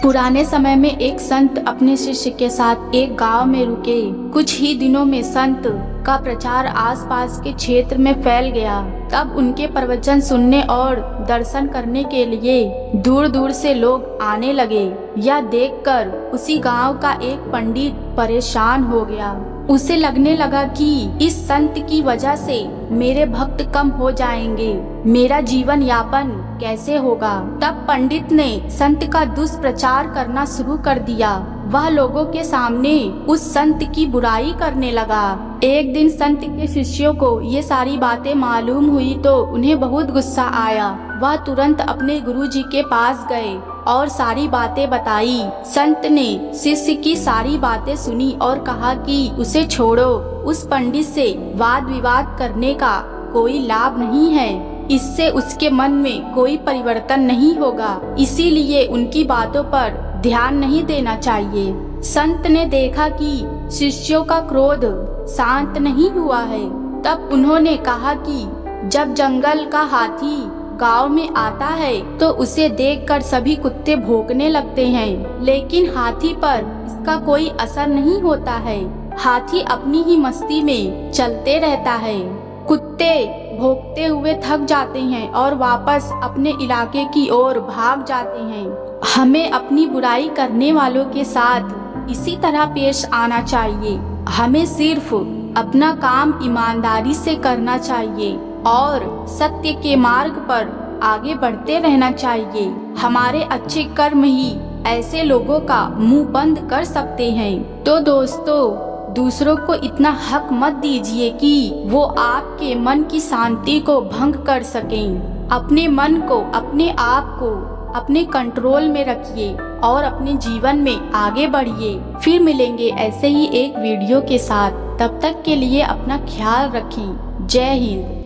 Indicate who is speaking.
Speaker 1: पुराने समय में एक संत अपने शिष्य के साथ एक गांव में रुके। कुछ ही दिनों में संत का प्रचार आसपास के क्षेत्र में फैल गया। तब उनके प्रवचन सुनने और दर्शन करने के लिए दूर दूर से लोग आने लगे। यह देखकर उसी गांव का एक पंडित परेशान हो गया। उसे लगने लगा कि इस संत की वजह से मेरे भक्त कम हो जाएंगे, मेरा जीवन यापन कैसे होगा। तब पंडित ने संत का दुष्प्रचार करना शुरू कर दिया। वह लोगों के सामने उस संत की बुराई करने लगा। एक दिन संत के शिष्यों को ये सारी बातें मालूम हुई तो उन्हें बहुत गुस्सा आया। वह तुरंत अपने गुरुजी के पास गए और सारी बातें बताई। संत ने शिष्य की सारी बातें सुनी और कहा कि उसे छोड़ो, उस पंडित से वाद विवाद करने का कोई लाभ नहीं है, इससे उसके मन में कोई परिवर्तन नहीं होगा, इसीलिए उनकी बातों पर ध्यान नहीं देना चाहिए। संत ने देखा कि शिष्यों का क्रोध शांत नहीं हुआ है। तब उन्होंने कहा कि जब जंगल का हाथी गांव में आता है तो उसे देखकर सभी कुत्ते भौंकने लगते हैं, लेकिन हाथी पर इसका कोई असर नहीं होता है। हाथी अपनी ही मस्ती में चलते रहता है। कुत्ते भौंकते हुए थक जाते हैं और वापस अपने इलाके की ओर भाग जाते हैं। हमें अपनी बुराई करने वालों के साथ इसी तरह पेश आना चाहिए। हमें सिर्फ अपना काम ईमानदारी से करना चाहिए और सत्य के मार्ग पर आगे बढ़ते रहना चाहिए। हमारे अच्छे कर्म ही ऐसे लोगों का मुंह बंद कर सकते हैं। तो दोस्तों, दूसरों को इतना हक मत दीजिए कि वो आपके मन की शांति को भंग कर सकें। अपने मन को, अपने आप को अपने कंट्रोल में रखिए और अपने जीवन में आगे बढ़िए। फिर मिलेंगे ऐसे ही एक वीडियो के साथ। तब तक के लिए अपना ख्याल रखें। जय हिंद।